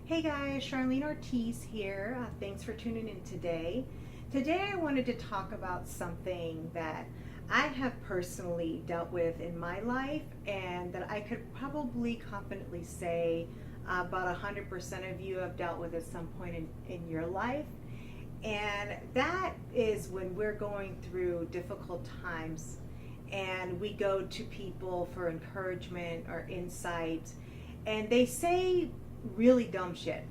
Hey guys, Charlene Ortiz here. Thanks for tuning in today. Today I wanted to talk about something that I have personally dealt with in my life and that I could probably confidently say about 100% of you have dealt with at some point in your life. And that is when we're going through difficult times and we go to people for encouragement or insight and they say really dumb shit.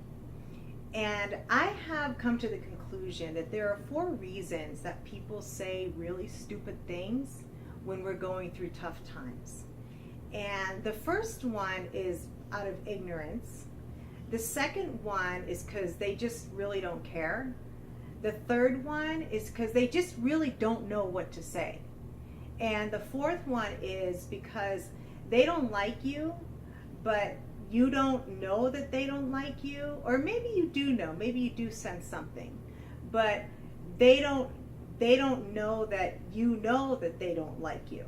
And I have come to the conclusion that there are four reasons that people say really stupid things when we're going through tough times. And the first one is out of ignorance. The second one is because they just really don't care. The third one is because they just really don't know what to say. And the fourth one is because they don't like you, but you don't know that they don't like you, or maybe you do know, maybe you do sense something, but they don't know that you know that they don't like you.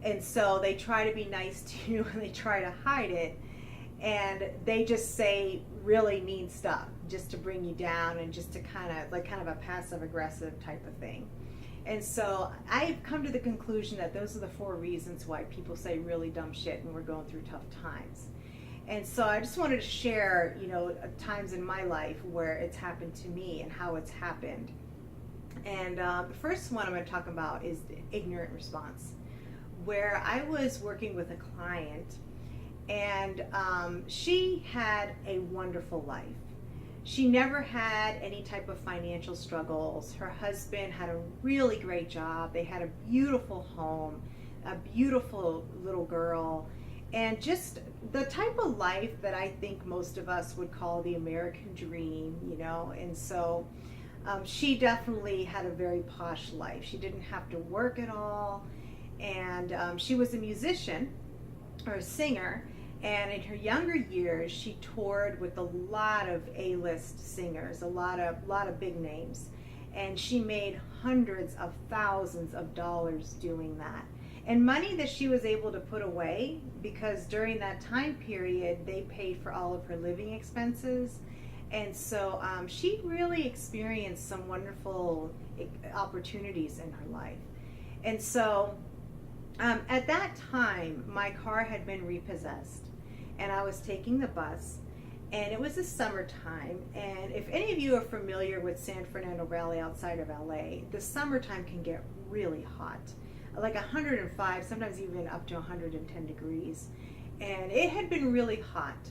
And so they try to be nice to you and they try to hide it, and they just say really mean stuff just to bring you down and just to kind of a passive aggressive type of thing. And so I've come to the conclusion that those are the four reasons why people say really dumb shit when we're going through tough times. And so I just wanted to share, times in my life where it's happened to me and how it's happened. And the first one I'm going to talk about is the ignorant response, where I was working with a client and she had a wonderful life. She never had any type of financial struggles. Her husband had a really great job. They had a beautiful home, a beautiful little girl, and just the type of life that I think most of us would call the American dream, And so she definitely had a very posh life. She didn't have to work at all. And she was a musician or a singer. And in her younger years, she toured with a lot of A-list singers, a lot of big names. And she made hundreds of thousands of dollars doing that. And money that she was able to put away, because during that time period, they paid for all of her living expenses. And so she really experienced some wonderful opportunities in her life. And so at that time, my car had been repossessed, and I was taking the bus, and it was the summertime. And if any of you are familiar with San Fernando Valley outside of LA, the summertime can get really hot, like 105, sometimes even up to 110 degrees. And it had been really hot.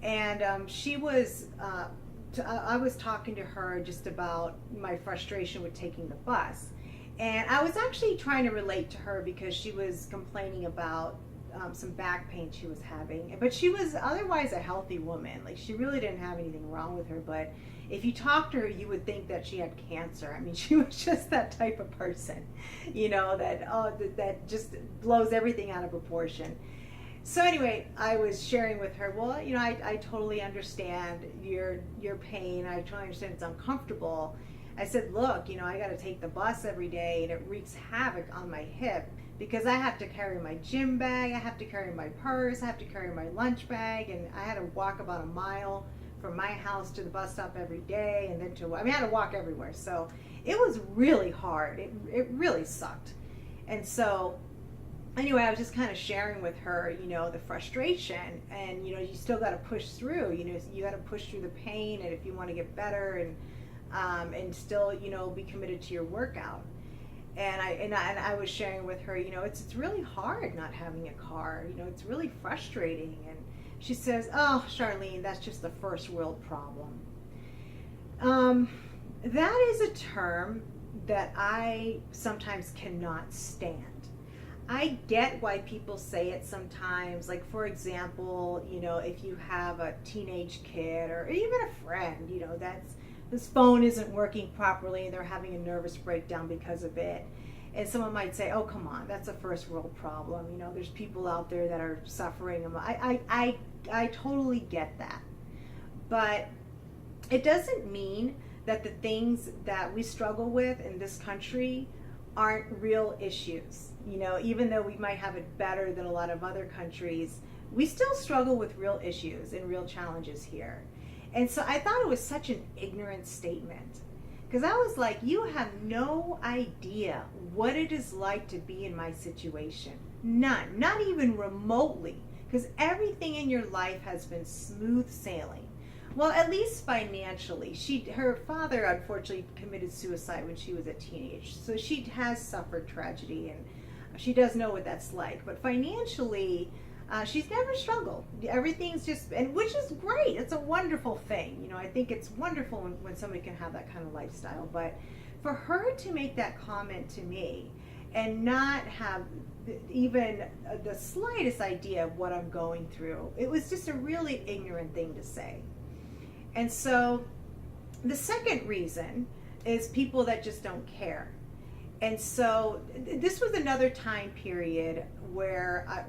And I was talking to her just about my frustration with taking the bus. And I was actually trying to relate to her because she was complaining about some back pain she was having. But she was otherwise a healthy woman. Like, she really didn't have anything wrong with her. But if you talk to her, you would think that she had cancer. I mean, she was just that type of person, that just blows everything out of proportion. So anyway, I was sharing with her, well, I totally understand your pain. I totally understand it's uncomfortable. I said, look, I got to take the bus every day, and it wreaks havoc on my hip because I have to carry my gym bag, I have to carry my purse, I have to carry my lunch bag, and I had to walk about a mile from my house to the bus stop every day, and then I had to walk everywhere. So it was really hard. It really sucked. And so anyway, I was just kind of sharing with her, the frustration, and you still got to push through. You got to push through the pain, and if you want to get better, and still, be committed to your workout. And I was sharing with her, it's really hard not having a car. It's really frustrating. And she says, "Oh, Charlene, that's just the first world problem." That is a term that I sometimes cannot stand. I get why people say it sometimes. Like, for example, if you have a teenage kid or even a friend, this phone isn't working properly and they're having a nervous breakdown because of it. And someone might say, oh, come on, that's a first world problem. There's people out there that are suffering. I totally get that. But it doesn't mean that the things that we struggle with in this country aren't real issues. Even though we might have it better than a lot of other countries, we still struggle with real issues and real challenges here. And so I thought it was such an ignorant statement, because I was like, you have no idea what it is like to be in my situation. None, not even remotely, because everything in your life has been smooth sailing. Well, at least financially. Her father unfortunately committed suicide when she was a teenage, so she has suffered tragedy, and she does know what that's like. But financially, she's never struggled. Everything's just, and which is great. It's a wonderful thing. You know, I think it's wonderful when somebody can have that kind of lifestyle. But for her to make that comment to me and not have even the slightest idea of what I'm going through, it was just a really ignorant thing to say. And so the second reason is people that just don't care. And so this was another time period where,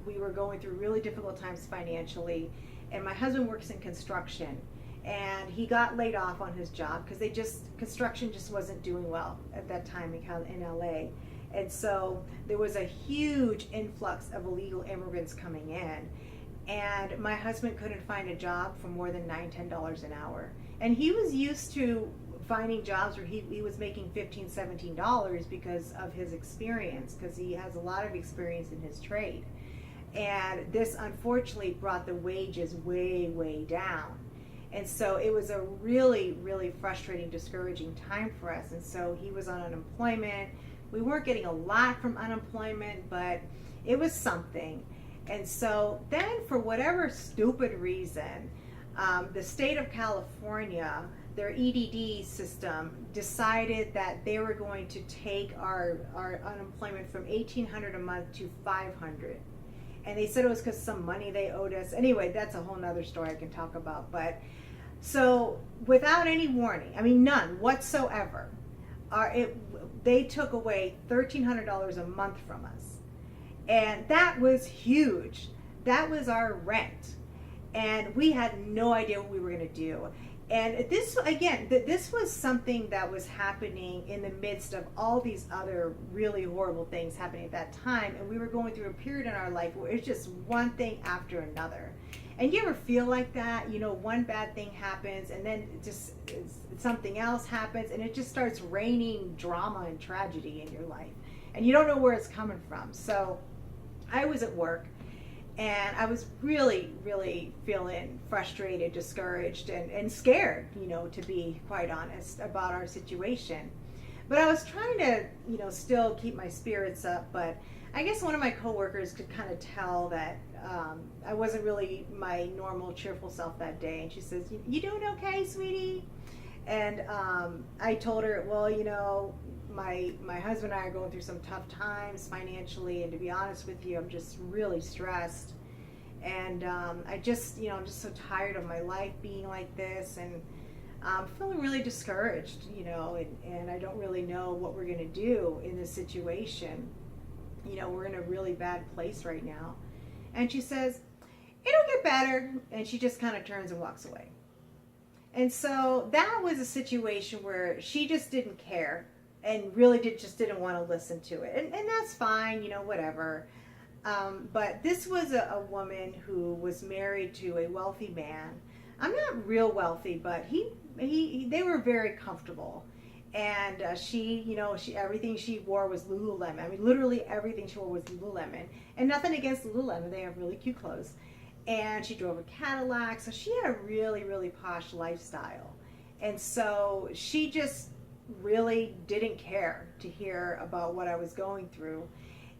we were going through really difficult times financially, and my husband works in construction, and he got laid off on his job because construction just wasn't doing well at that time in LA. And so there was a huge influx of illegal immigrants coming in, and my husband couldn't find a job for more than $9-10 an hour. And he was used to finding jobs where he was making $15-17 because of his experience, because he has a lot of experience in his trade. And this unfortunately brought the wages way, way down. And so it was a really, really frustrating, discouraging time for us. And so he was on unemployment. We weren't getting a lot from unemployment, but it was something. And so then, for whatever stupid reason, the state of California, their EDD system, decided that they were going to take our unemployment from $1,800 a month to $500. And they said it was because some money they owed us. Anyway, that's a whole nother story I can talk about. But so without any warning, I mean none whatsoever, they took away $1,300 a month from us. And that was huge. That was our rent. And we had no idea what we were going to do. And this was something that was happening in the midst of all these other really horrible things happening at that time. And we were going through a period in our life where it's just one thing after another. And you ever feel like that? You know, one bad thing happens, and then just something else happens, and it just starts raining drama and tragedy in your life. And you don't know where it's coming from. So I was at work, and I was really, really feeling frustrated, discouraged, and scared, you know, to be quite honest, about our situation. But I was trying to, you know, still keep my spirits up. But I guess one of my coworkers could kind of tell that I wasn't really my normal cheerful self that day. And she says, "You doing okay, sweetie?" And I told her, well, you know, my husband and I are going through some tough times financially, and to be honest with you, I'm just really stressed, and I'm just so tired of my life being like this, and I'm feeling really discouraged, you know, and I don't really know what we're going to do in this situation. You know, we're in a really bad place right now. And she says, "It'll get better," and she just kind of turns and walks away. And so that was a situation where she just didn't care, and really didn't want to listen to it. And that's fine, you know, whatever. But this was a woman who was married to a wealthy man. I'm not real wealthy, but they were very comfortable. And she everything she wore was Lululemon. I mean, literally everything she wore was Lululemon. And nothing against Lululemon. They have really cute clothes. And she drove a Cadillac. So she had a really, really posh lifestyle. And so she just really didn't care to hear about what I was going through.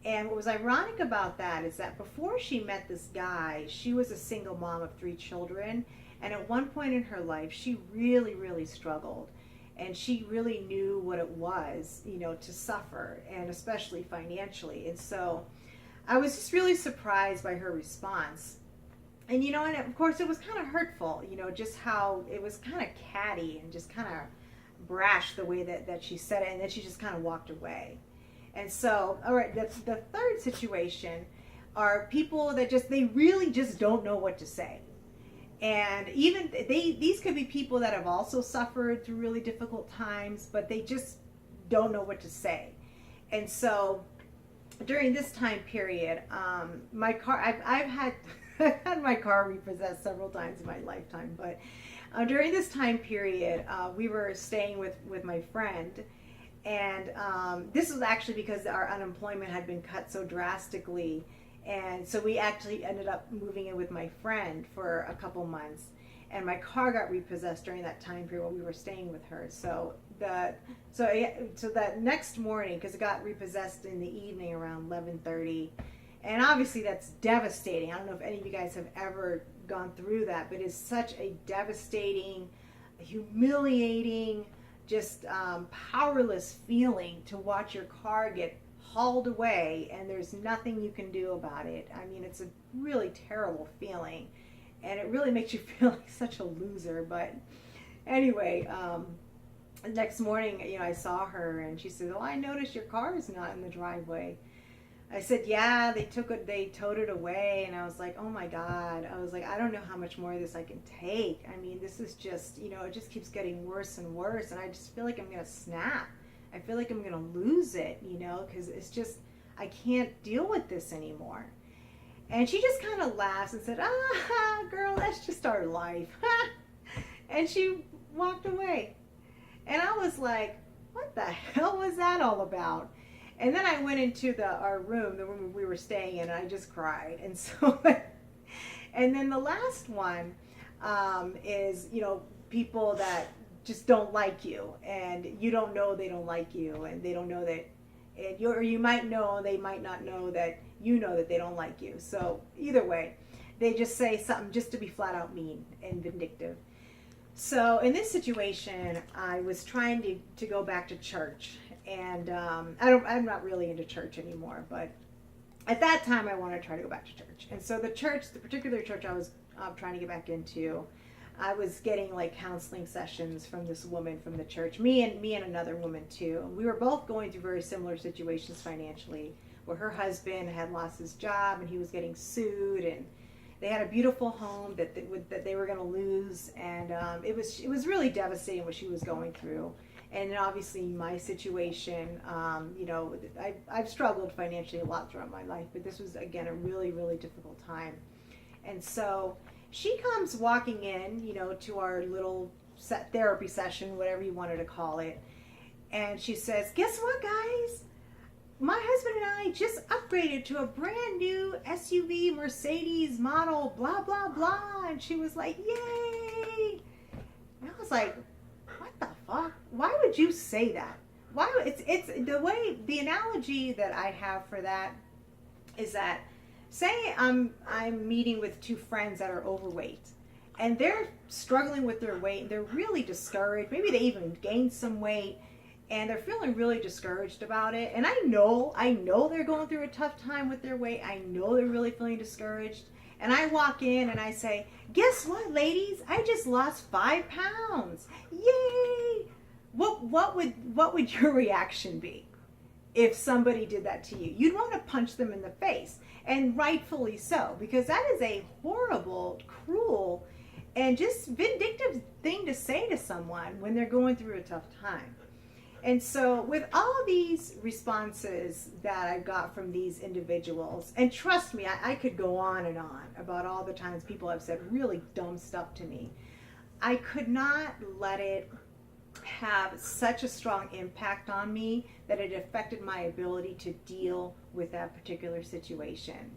And what was ironic about that is that before she met this guy, she was a single mom of 3 children. And at one point in her life, she really, really struggled. And she really knew what it was, you know, to suffer, and especially financially. And so I was just really surprised by her response. And, you know, and of course it was kind of hurtful, you know, just how it was kind of catty and just kind of brash the way that she said it. And then she just kind of walked away. And so, all right, the third situation are people that they really just don't know what to say. And even these could be people that have also suffered through really difficult times, but they just don't know what to say. And so during this time period, my car, I've had I've had my car repossessed several times in my lifetime, but during this time period, we were staying with my friend, and this was actually because our unemployment had been cut so drastically, and so we actually ended up moving in with my friend for a couple months, and my car got repossessed during that time period while we were staying with her. So that next morning, because it got repossessed in the evening around 11:30, and obviously that's devastating. I don't know if any of you guys have ever gone through that, but it's such a devastating, humiliating, just powerless feeling to watch your car get hauled away and there's nothing you can do about it. I mean, it's a really terrible feeling, and it really makes you feel like such a loser. But anyway, the next morning, I saw her, and she said, "Oh, I noticed your car is not in the driveway." I said, "Yeah, they towed it away." And I was like, "Oh my God." I was like, "I don't know how much more of this I can take. I mean, this is just, it just keeps getting worse and worse. And I just feel like I'm going to snap. I feel like I'm going to lose it, because it's just, I can't deal with this anymore." And she just kind of laughs and said, "Ah, girl, that's just our life." And she walked away. And I was like, what the hell was that all about? And then I went into our room, the room we were staying in, and I just cried. And so, and then the last one is, people that just don't like you, and you don't know they don't like you, and they don't know that, or you might know, they might not know that you know that they don't like you. So either way, they just say something just to be flat out mean and vindictive. So in this situation, I was trying to go back to church, and I'm not really into church anymore, but at that time I wanted to try to go back to church. And so the particular church I was trying to get back into, I was getting like counseling sessions from this woman from the church, me and another woman too. And we were both going through very similar situations financially, where her husband had lost his job and he was getting sued, and they had a beautiful home that they were going to lose, and it was really devastating what she was going through. And obviously my situation, I've struggled financially a lot throughout my life, but this was, again, a really, really difficult time. And so she comes walking in, to our little therapy session, whatever you wanted to call it, and she says, "Guess what, guys? My husband and I just upgraded to a brand new SUV Mercedes model, blah, blah, blah." And she was like, "Yay!" And I was like, what the fuck? Why would you say that? It's the way, the analogy that I have for that is that, say I'm meeting with two friends that are overweight, and they're struggling with their weight, and they're really discouraged. Maybe they even gained some weight, and they're feeling really discouraged about it. And I know they're going through a tough time with their weight. I know they're really feeling discouraged. And I walk in and I say, "Guess what, ladies? I just lost 5 pounds. Yay!" What would your reaction be if somebody did that to you? You'd want to punch them in the face, and rightfully so, because that is a horrible, cruel, and just vindictive thing to say to someone when they're going through a tough time. And so with all these responses that I got from these individuals, and trust me, I could go on and on about all the times people have said really dumb stuff to me, I could not let it have such a strong impact on me that it affected my ability to deal with that particular situation.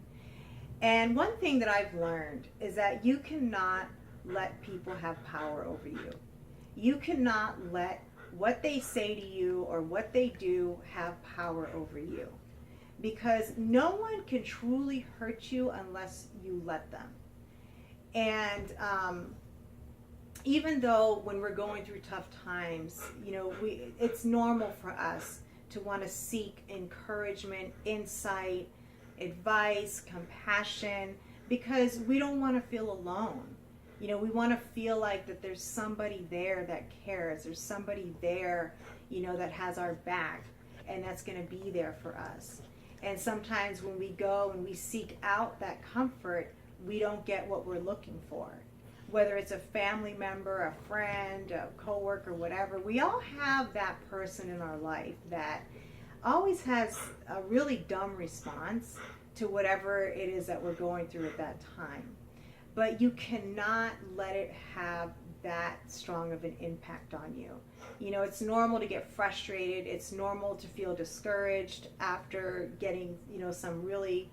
And one thing that I've learned is that you cannot let people have power over you. You cannot let what they say to you or what they do have power over you, because no one can truly hurt you unless you let them. And even though when we're going through tough times, it's normal for us to want to seek encouragement, insight, advice, compassion, because we don't want to feel alone. We want to feel like that there's somebody there that cares. There's somebody there, that has our back, and that's going to be there for us. And sometimes when we go and we seek out that comfort, we don't get what we're looking for. Whether it's a family member, a friend, a coworker, whatever, we all have that person in our life that always has a really dumb response to whatever it is that we're going through at that time. But you cannot let it have that strong of an impact on you. You know, it's normal to get frustrated. It's normal to feel discouraged after getting, you know, some really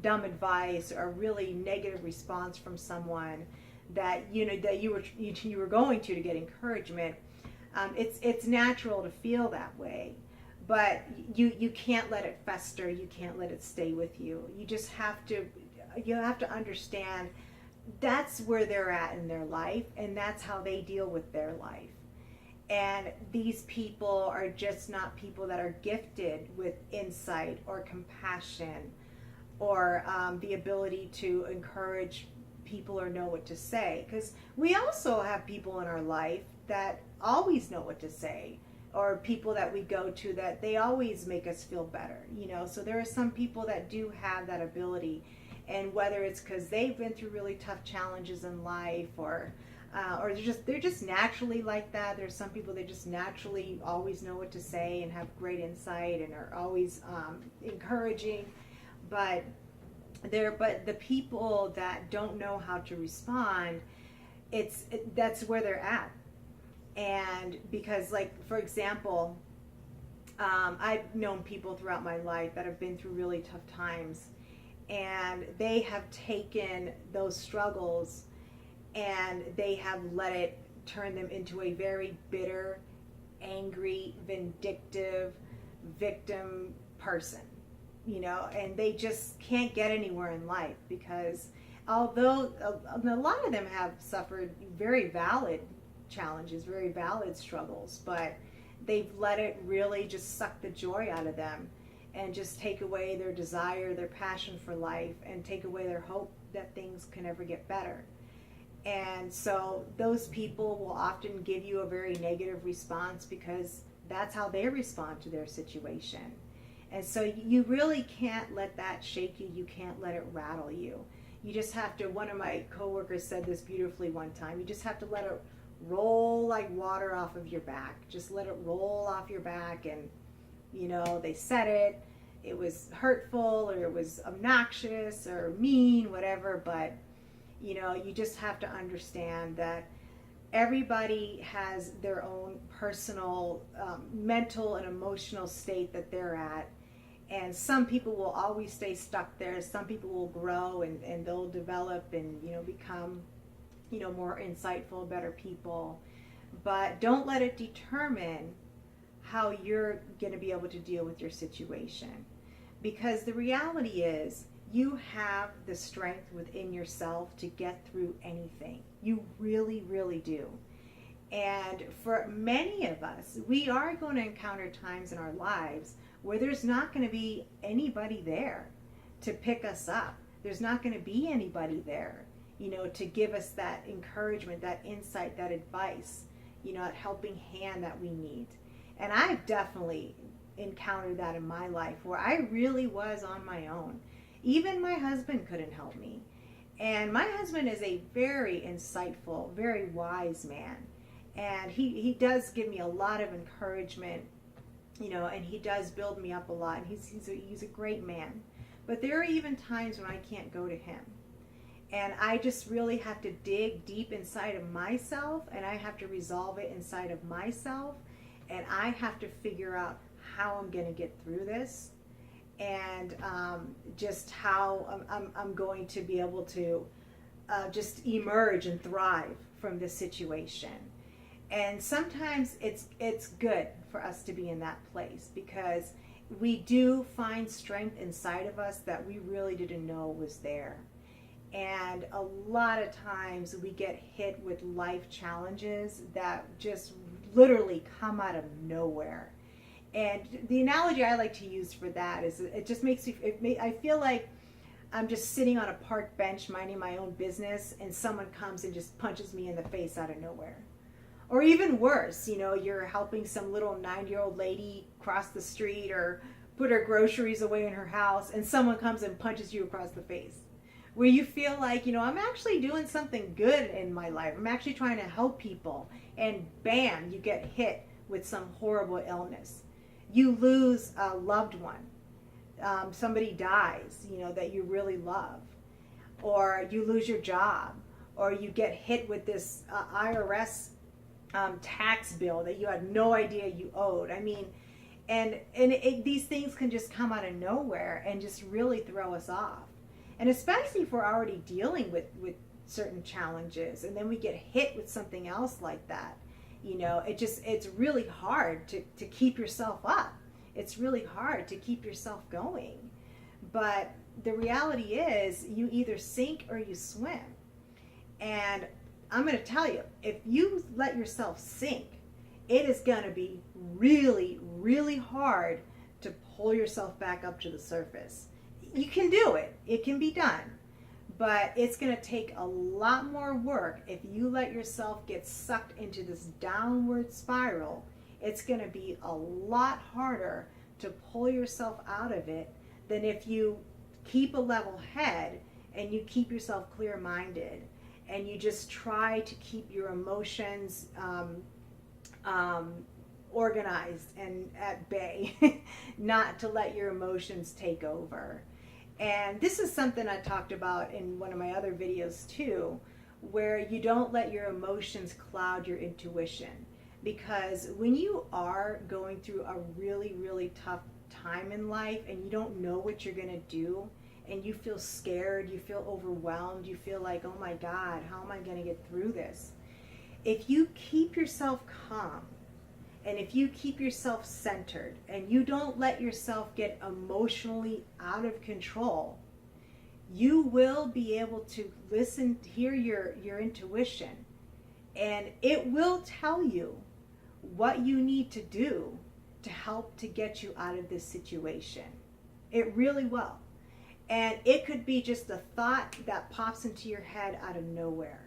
dumb advice or really negative response from someone that, you know, that you were going to get encouragement. It's natural to feel that way, but you can't let it fester. You can't let it stay with you. You just have to understand that's where they're at in their life, and that's how they deal with their life. And these people are just not people that are gifted with insight or compassion or the ability to encourage people or know what to say. Because we also have people in our life that always know what to say, or people that we go to that they always make us feel better, you know. So there are some people that do have that ability, and whether it's because they've been through really tough challenges in life, or they're just naturally like that. There's some people that just naturally always know what to say and have great insight and are always encouraging. But the people that don't know how to respond, that's where they're at. And because, like, for example, I've known people throughout my life that have been through really tough times, and they have taken those struggles and they have let it turn them into a very bitter, angry, vindictive, victim person, you know, and they just can't get anywhere in life because although a lot of them have suffered very valid challenges, very valid struggles, but they've let it really just suck the joy out of them and just take away their desire, their passion for life, and take away their hope that things can ever get better. And so those people will often give you a very negative response because that's how they respond to their situation. And so you really can't let that shake you. You can't let it rattle you. You just have to, one of my coworkers said this beautifully one time, you just have to let it roll like water off of your back. Just let it roll off your back. And, you know, they said it was hurtful or it was obnoxious or mean, whatever, but you know, you just have to understand that everybody has their own personal mental and emotional state that they're at. And some people will always stay stuck there. Some people will grow and they'll develop and, you know, become, you know, more insightful, better people. But don't let it determine how you're going to be able to deal with your situation. Because the reality is, you have the strength within yourself to get through anything. You really, really do. And for many of us, we are going to encounter times in our lives where there's not going to be anybody there to pick us up. There's not going to be anybody there, you know, to give us that encouragement, that insight, that advice, you know, that helping hand that we need. And I've definitely encountered that in my life where I really was on my own. Even my husband couldn't help me. And my husband is a very insightful, very wise man. And he does give me a lot of encouragement, you know, and he does build me up a lot. And he's a great man. But there are even times when I can't go to him. And I just really have to dig deep inside of myself, and I have to resolve it inside of myself. And I have to figure out how I'm going to get through this. And just how I'm going to be able to just emerge and thrive from this situation. And sometimes it's good for us to be in that place because we do find strength inside of us that we really didn't know was there. And a lot of times we get hit with life challenges that just literally come out of nowhere. And the analogy I like to use for that is it just makes me, I feel like I'm just sitting on a park bench minding my own business and someone comes and just punches me in the face out of nowhere. Or even worse, you know, you're helping some little 9-year-old lady cross the street or put her groceries away in her house and someone comes and punches you across the face. Where you feel like, you know, I'm actually doing something good in my life. I'm actually trying to help people. And bam, you get hit with some horrible illness. you lose a loved one. Somebody dies, that you really love, or you lose your job, or you get hit with this IRS tax bill that you had no idea you owed. I mean, these things can just come out of nowhere and just really throw us off. And especially if we're already dealing with certain challenges, and then we get hit with something else like that, it's really hard to keep yourself up. It's really hard to keep yourself going. But the reality is, you either sink or you swim. And I'm going to tell you, if you let yourself sink, it is going to be really, really hard to pull yourself back up to the surface. You can do it. It can be done. But it's going to take a lot more work if you let yourself get sucked into this downward spiral. It's going to be a lot harder to pull yourself out of it than if you keep a level head and you keep yourself clear-minded and you just try to keep your emotions organized and at bay, not to let your emotions take over. And this is something I talked about in one of my other videos too, where you don't let your emotions cloud your intuition. Because when you are going through a really, really tough time in life and you don't know what you're going to do, and you feel scared, you feel overwhelmed, you feel like, oh my God, how am I going to get through this? If you keep yourself calm, and if you keep yourself centered, and you don't let yourself get emotionally out of control, you will be able to hear your intuition, and it will tell you what you need to do to help to get you out of this situation. It really will. And it could be just a thought that pops into your head out of nowhere.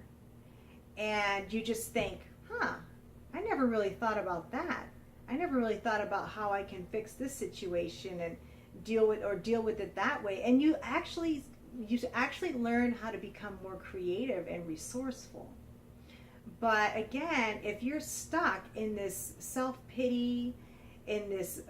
And you just think, I never really thought about that. I never really thought about how I can fix this situation and deal with it that way. And you actually learn how to become more creative and resourceful. But again, if you're stuck in this self-pity, in this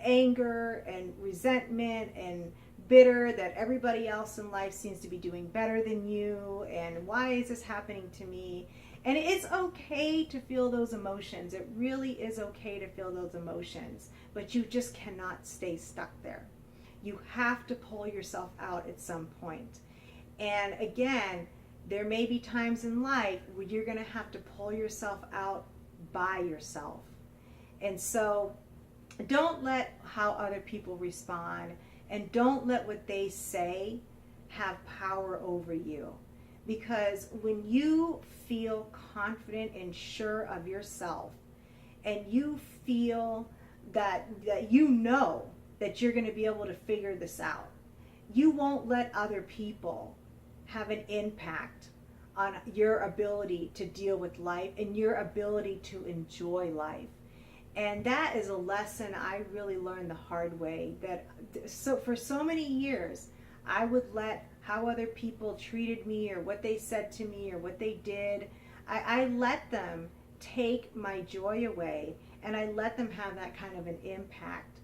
anger and resentment and bitter that everybody else in life seems to be doing better than you, and why is this happening to me? And it's okay to feel those emotions. It really is okay to feel those emotions, but you just cannot stay stuck there. You have to pull yourself out at some point. And again, there may be times in life where you're going to have to pull yourself out by yourself. And so don't let how other people respond, and don't let what they say have power over you. Because when you feel confident and sure of yourself, and you feel that you know that you're going to be able to figure this out, you won't let other people have an impact on your ability to deal with life and your ability to enjoy life. And that is a lesson I really learned the hard way, that for so many years I would let how other people treated me or what they said to me or what they did, I let them take my joy away, and I let them have that kind of an impact.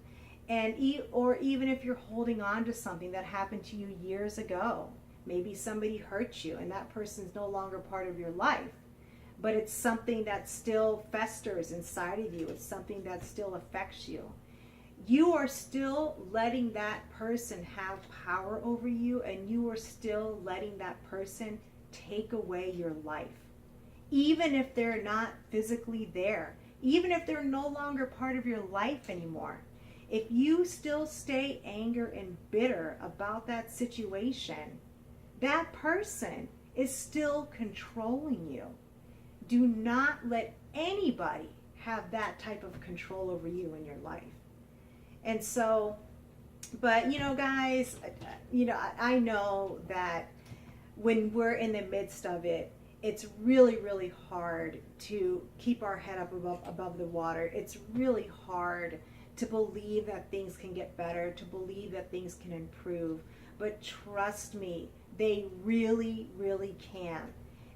Or even if you're holding on to something that happened to you years ago, maybe somebody hurt you and that person's no longer part of your life, but it's something that still festers inside of you. It's something that still affects you. You are still letting that person have power over you, and you are still letting that person take away your life. Even if they're not physically there, even if they're no longer part of your life anymore. If you still stay angry and bitter about that situation, that person is still controlling you. Do not let anybody have that type of control over you in your life. And so, but guys, I know that when we're in the midst of it, it's really, really hard to keep our head up above the water. It's really hard to believe that things can get better, to believe that things can improve. But trust me, they really, really can.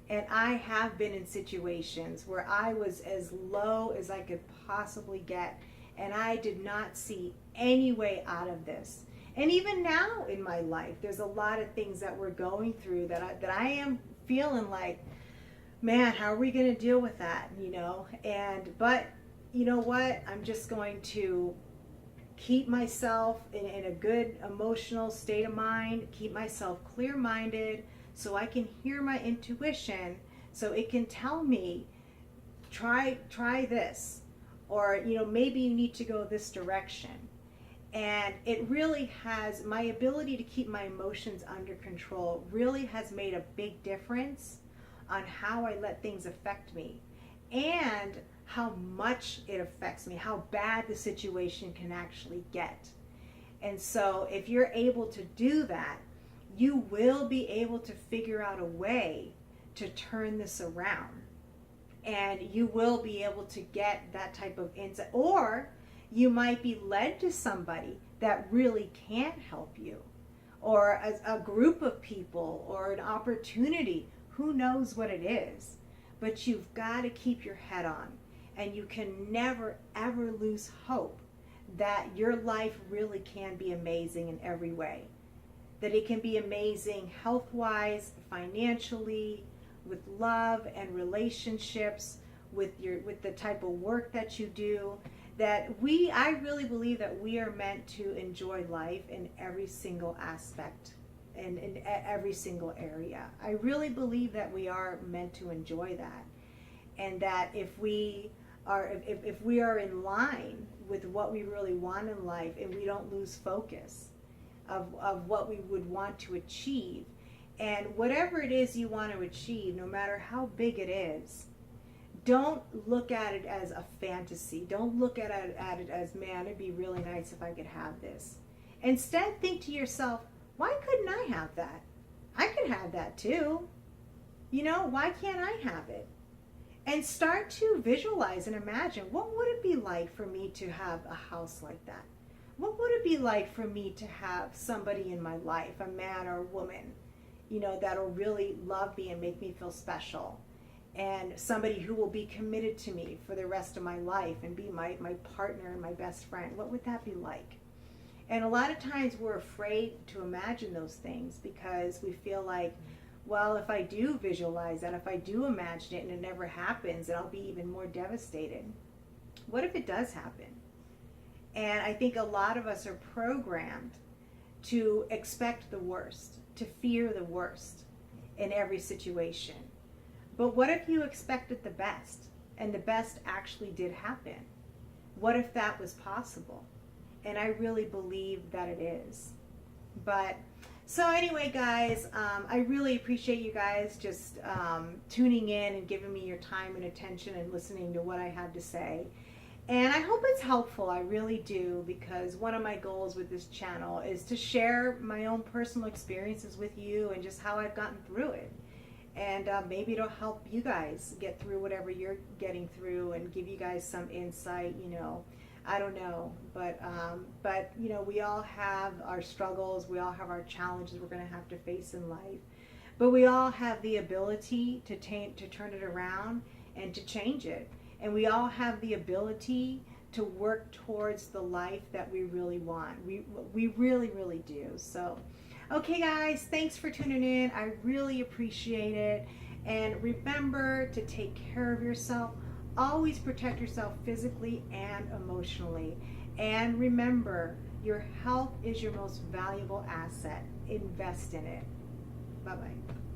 And I have been in situations where I was as low as I could possibly get. and I did not see any way out of this. And even now in my life, there's a lot of things that we're going through that I am feeling like, man, how are we going to deal with that, but you know what, I'm just going to keep myself in a good emotional state of mind, keep myself clear-minded so I can hear my intuition, so it can tell me, try this, or maybe you need to go this direction. And it really has, my ability to keep my emotions under control really has made a big difference on how I let things affect me and how much it affects me, how bad the situation can actually get. And so if you're able to do that, you will be able to figure out a way to turn this around. And you will be able to get that type of insight. Or you might be led to somebody that really can help you, or a group of people, or an opportunity. Who knows what it is? But you've got to keep your head on, and you can never ever lose hope that your life really can be amazing in every way. That it can be amazing health-wise, financially, with love and relationships, with the type of work that you do. That I really believe that we are meant to enjoy life in every single aspect and in every single area. I really believe that we are meant to enjoy that, and that if we are in line with what we really want in life, and we don't lose focus of what we would want to achieve, and whatever it is you want to achieve, no matter how big it is, don't look at it as a fantasy. Don't look at it as, man, it'd be really nice if I could have this. Instead, think to yourself, why couldn't I have that? I could have that too. Why can't I have it? And start to visualize and imagine, what would it be like for me to have a house like that? What would it be like for me to have somebody in my life, a man or a woman, that'll really love me and make me feel special? And somebody who will be committed to me for the rest of my life and be my partner and my best friend. What would that be like? And a lot of times we're afraid to imagine those things because we feel like, well, if I do visualize that, if I do imagine it and it never happens, then I'll be even more devastated. What if it does happen? And I think a lot of us are programmed to expect the worst, to fear the worst in every situation. But what if you expected the best, and the best actually did happen? What if that was possible? And I really believe that it is. But so anyway, guys, I really appreciate you guys just tuning in and giving me your time and attention and listening to what I have to say. And I hope it's helpful. I really do, because one of my goals with this channel is to share my own personal experiences with you and just how I've gotten through it. And maybe it'll help you guys get through whatever you're getting through and give you guys some insight, I don't know. But we all have our struggles. We all have our challenges we're going to have to face in life. But we all have the ability to turn it around and to change it. And we all have the ability to work towards the life that we really want. We really, really do. So, okay, guys, thanks for tuning in. I really appreciate it. And remember to take care of yourself. Always protect yourself physically and emotionally. And remember, your health is your most valuable asset. Invest in it. Bye-bye.